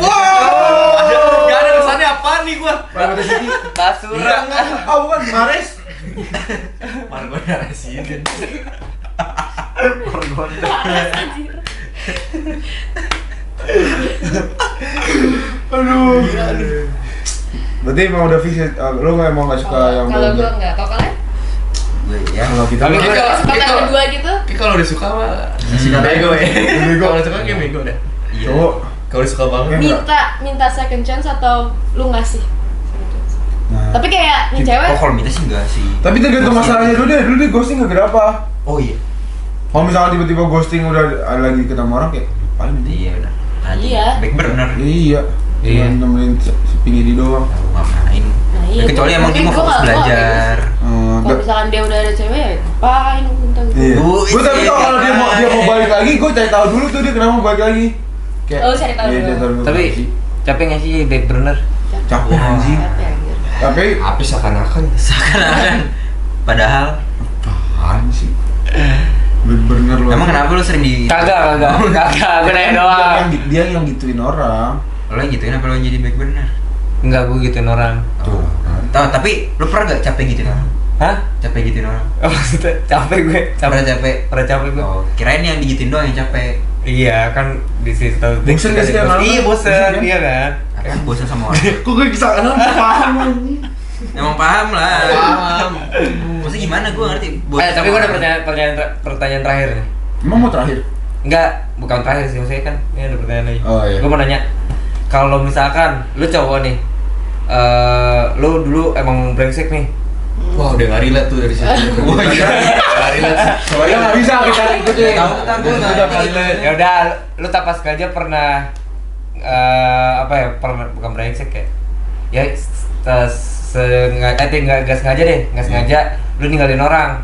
Gak ada kesannya apaan nih gua? Parameter City. Kasurang. Oh bukan Mares. Margonda Resident. Anjir. Aduh. Berarti emang udah fix ya? Lu nggak emang nggak suka yang Kalau gue belanja? enggak, kalau kalian? Gue ya. Kalau kita Tapi mah- kita- Kesempatan kedua gitu? Kayak kalau udah suka mah sikat bego ya. Bego. Kalau udah suka kayak bego dah. Iya. cowok. Kalau udah suka banget. Minta second chance atau lu ngasih? Second chance. Nah. Tapi kayak nih cewek Oh kalau minta sih enggak sih. Tapi tergantung masalahnya dulu deh ghosting gara-gara apa? Oh iya. Kalau misalnya tiba-tiba ghosting udah lagi ketemu orang kayak paling Iya benar. Iya. Back burner. Iya. Iya. Cuma nemenin sepinggi doang. Tahu ngapain? Nah, iya. Kecuali emang Tapi dia mau gua fokus nggak- belajar. Kalau misalkan dia udah ada cewek ya ngapain lu minta gitu? Iya. Bu, Gue tapi iya, kalau dia mau balik lagi, gue cari tahu dulu tuh dia kenapa mau balik lagi. Oh, cari tahu Iya, dulu. cari tahu dulu. Tapi capek nggak sih back burner? capek anjing. Capek anjir. Tapi Apa seakan-akan? Seakan-akan. Padahal apaan sih? Bener lu. emang kenapa lu sering di Kagak, gue nanya doang. Dia yang gituin orang. lo yang gituin apa lo yang jadi back burner? Enggak, gue gituin orang. Tuh. Tahu tapi lu pernah gak capek gituin orang? Hah? Capek gituin orang? Oh, maksudnya capek gue, Pernah capek? pernah capek gue. Oh, kirain yang digituin doang yang capek. Iya kan di situ. Bosen gak sih kan? Iya bosen, Bosen kan? iya kan. Kan bosan sama orang. Kok gue bisa paham anjing. Emang paham lah. Paham. Maksudnya gimana gue ngerti. Tapi gue ada sama orang. pertanyaan terakhir nih. Emang mau terakhir? Enggak, bukan terakhir sih, maksudnya kan ini ada pertanyaan lagi. Oh, iya. Gue mau nanya, kalau misalkan lu cowok nih, lu dulu emang brengsek nih. Wah, udah nggak relate tuh dari situ. Wah, iya. Nggak relate. Soalnya nggak bisa kita ikutin. Tahu, ntar gue nggak Udah relate. relate. Ya udah, lu tanpa sengaja pernah apa ya? Pernah bukan brengsek ya? Ya sengaja, nggak sengaja deh, nggak sengaja lu ninggalin orang.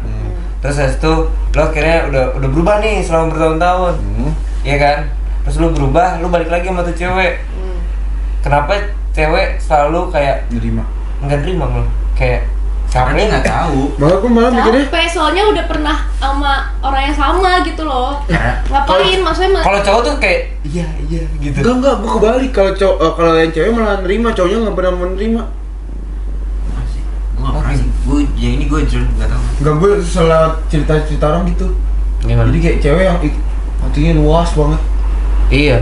Terus habis itu lu akhirnya udah berubah nih selama bertahun-tahun. Iya kan? Terus lu berubah, lu balik lagi sama tuh cewek. Kenapa cewek selalu kayak Nerima. nggak terima lu? Kayak Karena dia capek nggak tahu. Malah gue malah mikirnya Capek soalnya udah pernah sama orang yang sama gitu loh. Karena Ngapain maksudnya Kalau cowok tuh kayak iya gitu. enggak, gue kebalik. Kalau yang cewek malah nerima, cowoknya nggak pernah menerima. masih. Gue nggak pernah sih. Gue yang ini gue jujur nggak tahu. Enggak, gue setelah cerita orang gitu. Gimana? Jadi kayak cewek yang hatinya luas banget. Iya.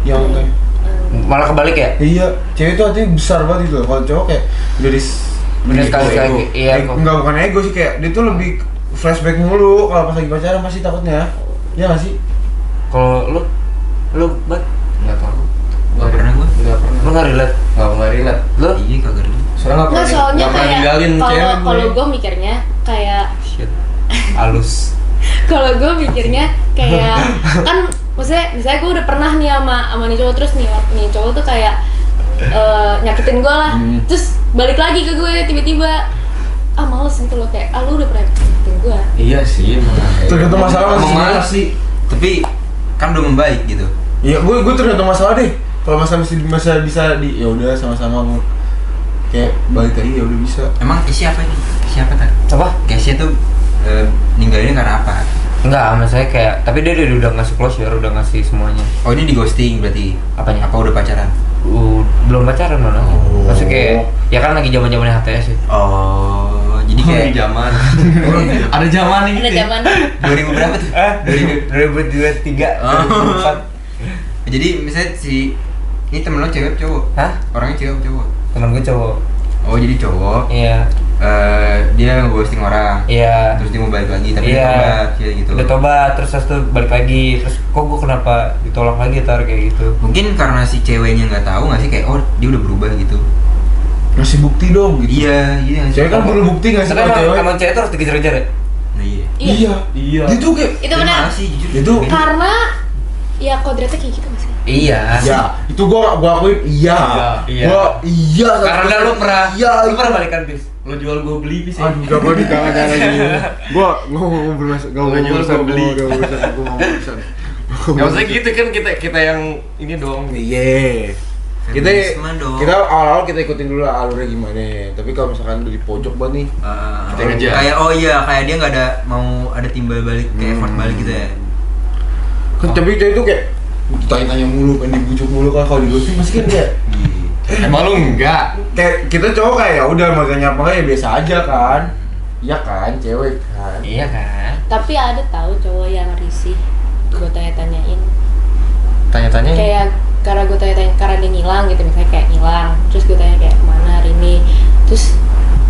Yang kayak Malah kebalik ya? iya, cewek tuh hatinya besar banget gitu loh. Kalau cowok kayak dari Bener sekali, iya, kok. enggak, bukan ego sih, kayak dia tuh lebih flashback mulu kalau pas lagi pacaran pasti takutnya. Iya nggak sih? Kalau lu bat Nggak tahu. Nggak pernah gue. Nggak pernah. lu nggak relate. Nggak relate. Lu? Iya kagak relate. Soalnya nggak Nggak, pernah. soalnya Nggak pernah kayak ninggalin cewek. kalau gue mikirnya kayak Shit. Halus. kalau gue mikirnya kayak kan maksudnya misalnya gue udah pernah nih sama nih cowok, terus nih cowok tuh kayak nyakitin gue lah, terus balik lagi ke gue tiba-tiba males gitu loh, kayak lu udah pernah nyakitin gue. Iya sih, emang. Tergantung masalah Emang sih. malas sih. Tapi kan udah membaik gitu. Iya, gue tergantung masalah deh. Kalau masalah masih bisa ya udah sama-sama mau kayak balik lagi ya udah bisa. Emang Casey apa ini? Siapa tadi? Apa? Casey tuh ninggalinnya karena apa? Enggak, maksudnya kayak tapi dia udah ngasih closure, udah ngasih semuanya. Oh ini di ghosting berarti? Apanya? Apa udah pacaran? Belum pacaran malah. Oh. Maksudnya kayak ya kan lagi zaman-zamannya HTS ya. Oh, jadi kayak zaman. Ada zaman nih. Ada zaman 2000 berapa tuh? 2023, Oh. 2024. Jadi misalnya si ini temen lo cewek apa cowok? Hah? Orangnya cewek apa cowok? Temen gue cowok. Oh jadi cowok. Iya. dia nge-ghosting orang. Iya. Terus dia mau balik lagi tapi dia Iya. tobat kayak gitu. Udah tobat terus habis itu balik lagi. Terus kok gue kenapa ditolak lagi kayak gitu. Mungkin karena si ceweknya nggak tahu nggak sih kayak oh dia udah berubah gitu. Ngasih bukti dong gitu. Iya. Cewek kan perlu bukti nggak sih Tapi kalau cewek? emang cewek tuh harus dikejar-kejar ya? Nah, iya. Iya. Iya. Itu kayak Itu benar. Sih, jujur. Itu Karena ya kodratnya kayak gitu nggak sih? Iya. ya, itu gua akuin iya. Iya. Gua iya. Karena lu pernah iya. balikan bis. Lo jual gue beli sih. Aduh, gak boleh jangan lagi. Gua ngomong Nggak jual, gua beli. Gua ngomong urusan. Ya maksudnya gitu kan kita yang ini doang. Iya. Kita Feminisme dong. kita awal-awal kita ikutin dulu lah alurnya gimana. Tapi kalau misalkan udah di pojok banget nih, Kita ngejar. kayak oh iya kayak dia nggak ada mau ada timbal balik kayak effort balik gitu ya. kan tapi cewek itu kayak tanya-tanya mulu, pengen dibujuk mulu kan kalau di ghosting pasti kan dia Emang lu enggak? kayak kita cowok kayak ya udah makanya apa ya biasa aja kan. Iya kan, cewek kan. Iya kan? Tapi ada tahu cowok yang risih. Gue tanya-tanyain. Tanya-tanya. Kayak karena gue tanya-tanya karena dia ngilang gitu misalnya kayak ngilang. Terus gue tanya kayak kemana hari ini. Terus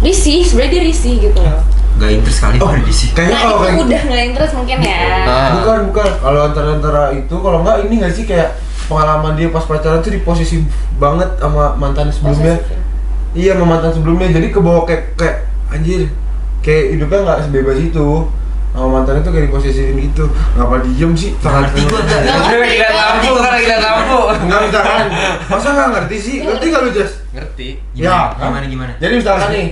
risih, sebenarnya dia risih gitu loh. Gak interest kali Oh, pada di sini. kayaknya Nah kalau itu kayak udah nggak interest mungkin ya. bukan kalau antara itu kalau enggak ini nggak sih kayak pengalaman dia pas pacaran tuh di posisi banget sama mantan sebelumnya. Posesif. Iya, sama mantan sebelumnya. Jadi kebawa kayak anjir. Kayak hidupnya nggak sebebas itu. Sama mantan itu kayak diposisiin gitu. Ngapa diem sih? Ngerti gua nggak. Gue lagi liat lampu, kan lagi liat lampu. Enggak misalkan. Masa nggak ngerti sih? Ngerti nggak lu, Jas? Ngerti. Ya, Gimana? Jadi misalkan nih.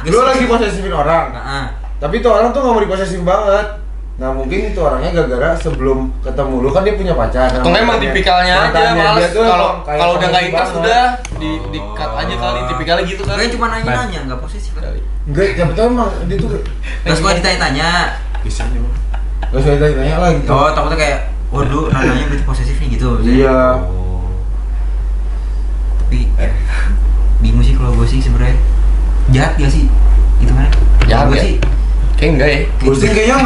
Lu lagi posesifin orang. Nah, Tapi itu orang tuh nggak mau diposesif banget. Nah mungkin itu orangnya gara-gara sebelum ketemu lu kan dia punya pacar. Atau emang tipikalnya aja mantannya males dia tuh kalau emang kayak kalau udah nggak posesif interest banget. udah di cut aja kali tipikalnya gitu kan. Kayaknya cuma nanya-nanya, nggak posesif kan? Enggak, ya betul emang dia tuh Terus gua ditanya-tanya. bisa nih. Gak usah ditanya lah gitu. Oh, takutnya kayak, waduh, nanya berarti posesif nih gitu. Iya. Oh. Tapi bingung sih kalau ghosting sebenarnya. Jahat gak sih? Gitu kan? Jahat Gua ya? sih. Kayak enggak ya? Ghosting kayaknya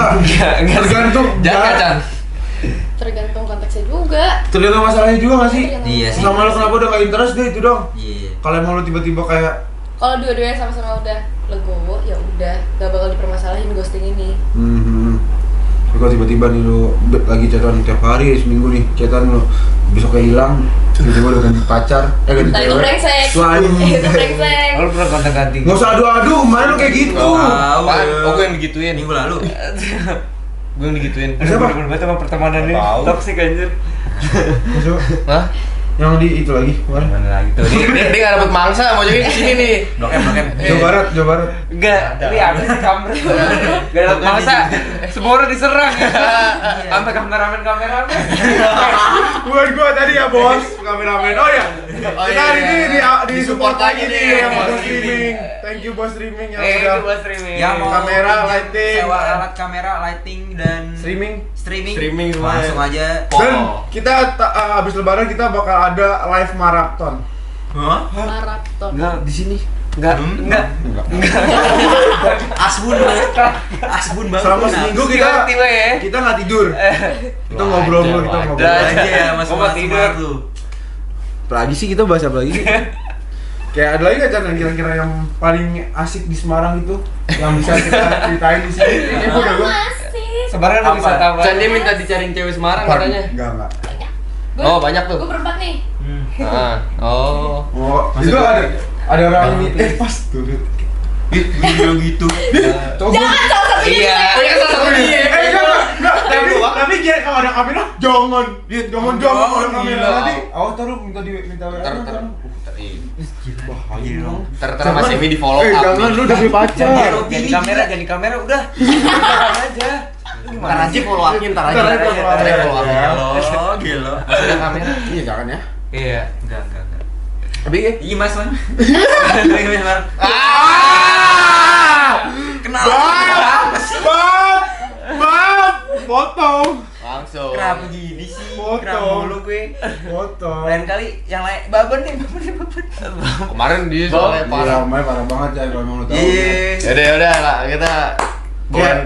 enggak tergantung. Jangan Chan. Tergantung konteksnya juga. Tergantung masalahnya juga nggak sih? Iya sih. Sama lu kenapa udah nggak interest deh itu dong. Iya. Kalau emang lu tiba-tiba kayak Kalau dua-duanya sama-sama udah legowo ya udah nggak bakal dipermasalahin ghosting ini. Tapi kalau tiba-tiba nih lu lagi chatan tiap hari seminggu nih chatan lu besoknya hilang tiba-tiba udah ganti pacar ganti Nah itu brengsek. Waduh. Itu brengsek. Lu pernah kontak-ganti? Nggak usah adu-adu, kemarin lu kayak gitu. Tahu. Apaan? ya. Oh, gue yang digituin. Minggu lalu. Gue yang digituin. Siapa? Bener-bener banget sama pertemanan ini. Tahu. Toxic anjir. Maksud, Hah? yang di itu lagi kemarin. Mana lagi tuh? Dia nggak dapet mangsa, mau jadi kesini nih. Blok M. Jawa Barat. Enggak, ini apa sih kamer? Gak ada mangsa. Semua orang diserang. Sampai kameramen. Bukan gua tadi ya bos, kameramen. Oh ya. Kita hari ini di support lagi nih yang bos streaming. Thank you bos streaming yang udah buat streaming. Yang mau Kamera, lighting. sewa alat kamera, lighting dan streaming. Streaming semuanya. langsung aja. Dan kita habis lebaran kita bakal ada live marathon. Hah? Maraton. Enggak di sini. Enggak. Asbun banget. Asbun banget. Selama seminggu Tiba-tiba ya. kita nggak tidur. Kita ngobrol mulu, kita ngobrol. Udah aja ya Mas Gua mau tidur. tuh. Lagi sih kita bahas apa lagi? Kayak ada lagi nggak Chan kira-kira yang paling asik di Semarang itu yang bisa kita ceritain di sini? Ini udah gua. Masih. Sebenarnya lu bisa tahu. Chan dia minta dicariin cewek Semarang katanya. Enggak. Oh, banyak tuh. Gue berempat nih. Oh. Oh, itu ada orang ini pas tuh. Video gitu. Coba. Jangan salah satu Iya. Oh, iya salah satu dia. Enggak. Tapi kayak kalau ada kamera, jangan. Jangan ada kamera Gila. nanti. Awas taruh minta WA. Ntar. Bahaya dong. Ntar Mas Emi di follow up. Jangan lu udah punya pacar. Jadi kamera udah. aja. Ntar aja follow up-nya, ntar aja. Ntar aja follow up. Ntar aja follow up-nya. Gelo. Maksudnya kamera. Iya jangan ya. Iya. Enggak. Tapi Iya Mas man. Kenal. Bab, potong. Langsung. Kenapa gini sih? Foto. Kenapa mulu gue? Potong. Lain kali yang lain baban nih. Kemarin dia soalnya parah. Parah banget ya kalau mau lu tahu. Iya. Yaudah lah, kita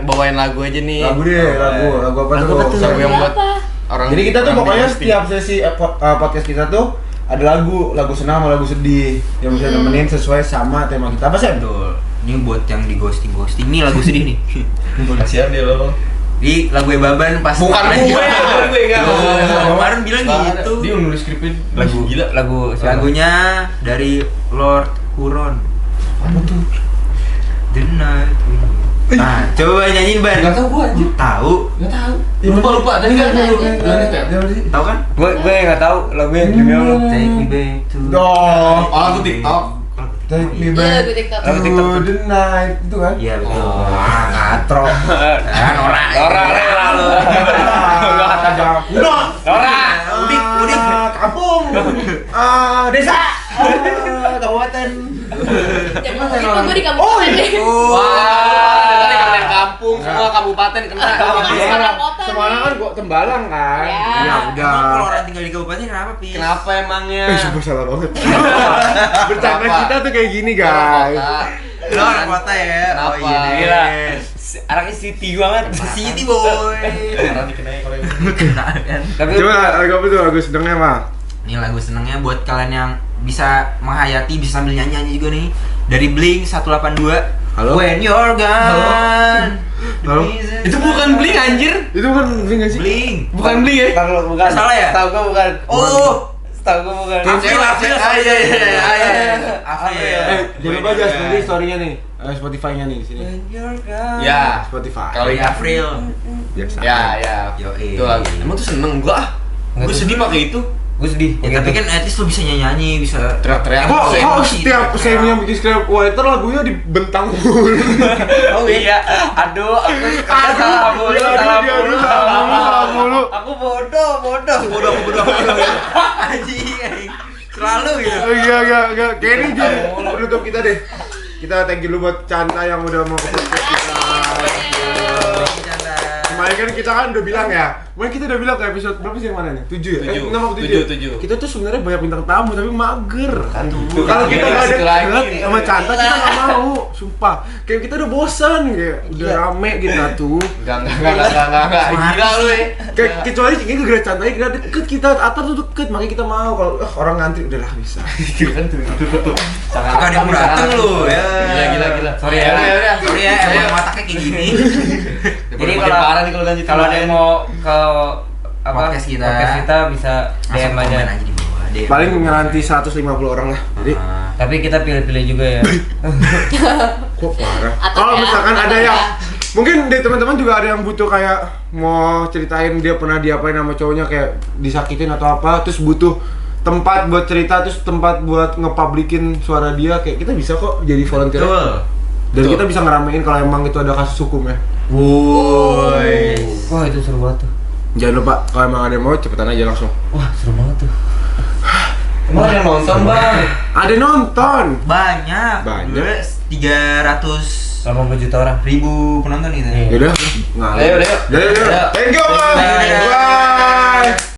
bawain lagu aja nih. Lagu deh, lagu apa tuh? Lagu yang buat Apa? orang. Jadi kita tuh orang pokoknya di ghosting. setiap sesi podcast kita tuh ada lagu senang sama lagu sedih yang bisa nemenin sesuai sama tema kita. Apa sih? Betul. Ini buat yang di ghosting nih lagu sedih nih. Kasihan dia lo. Di lagu Baban pas Bukan gue enggak. Kemarin bilang gitu. Dia nulis skripin Lagu gila. Lagunya dari Lord Huron. Apa tuh? The Night Wind. Nah, coba nyanyiin Ban. Enggak tahu gua anjir. Tahu. Enggak tahu. Lupa tadi kan Tahu kan? Gue nggak tahu lagunya demi Allah. Take me back to Oh, lagu TikTok. Take me Iya, back lagu TikTok. Lagu TikTok. to the night itu kan? Iya betul. Katro. Kan orang rela lu. Udah. Udik. Kampung. Desa. Kabupaten. Jangan gitu, gue di kabupaten deh. Wah, tadi kabupaten kampung, semua kabupaten kena. Semarang kota Semarang nih. kan gua Tembalang kan. Ya. Ya udah. Emang kalau orang tinggal di kabupaten kenapa, Pi? Kenapa emangnya? Sumpah salah banget. Bercanda Kenapa? kita tuh kayak gini, guys. Lo orang kota ya? Kenapa? Oh iya. Gila. Anaknya city banget. City boy. Orang dikenai kalau yang Nah, kan. Tapi Coba lagu apa tuh? Lagu sedangnya mah. Ini lagu senengnya buat kalian yang bisa menghayati, bisa sambil nyanyi juga nih. Dari Blink 182. Halo? When you're gone. Halo? itu bukan Blink anjir. Itu kan enggak sih? Blink. Bukan Blink ya? bukan. Salah ya? Tahu gue bukan. Oh. Tahu gue bukan. April. Iya. April. Jangan lupa aja nanti story-nya nih. Spotify-nya nih di sini. Ya. Spotify. Kalau Dari April. biasa. Ya. Yoi. Itu lagu. Emang tuh seneng gua ah. Enggak Gua tuh. sedih pakai itu. Gue sedih. Ya, tapi kan at least lo bisa nyanyi, bisa Teriak-teriak. Kok setiap saya yang bikin script writer lagunya dibentang mulu. Oh iya. Aduh, aku salah mulu. Aku bodoh. bodoh anjing selalu gitu. Enggak. Kayak ini jadi penutup kita deh. Kita thank you dulu buat Canta yang udah mau ke podcast kita. Kemarin kan kita kan udah bilang ya. Kemarin kita udah bilang ke episode berapa sih yang mana nih? 7 ya? 6 atau 7? 7. Kita tuh sebenarnya banyak bintang tamu tapi mager. Tuh, Kalau kita nggak ada lagi. gerak sama Canta kita nggak mau, sumpah. Kayak kita udah bosan kayak udah rame kita tuh. Enggak. Gila lu ya. Kayak kecuali ini gara Canta kita deket, kita atap tuh deket, makanya kita mau. Kalau orang ngantri udahlah bisa. Kan tuh. Bukan yang dateng lu ya. Gila. Sorry ya. Sorry ya, emang wataknya kayak gini. Jadi Makin parah nih kalau ganti kalau ada yang mau ke Podcast kita bisa DM Langsung komen aja. di bawah. DM. Paling ngeranti 150 orang lah. Jadi Tapi kita pilih-pilih juga ya. kok parah. Atau Kalau ya, misalkan atau ada ya. yang mungkin dari teman-teman juga ada yang butuh kayak mau ceritain dia pernah diapain sama cowoknya kayak disakitin atau apa, terus butuh tempat buat cerita, terus tempat buat ngepublikin suara dia, kayak kita bisa kok jadi volunteer. Betul. Dan kita bisa ngeramein kalau emang itu ada kasus hukum ya. Woi. Wah, itu seru banget tuh. Jangan lupa kalau emang ada yang mau cepetan aja langsung. Wah, seru banget tuh. Emang ada yang nonton, Bang? Ada nonton. Banyak. Banyak. 300.000 80 juta orang. penonton gitu. Iya. Yaudah, ngalir. Ayo. Yaudah. Thank you, Mas.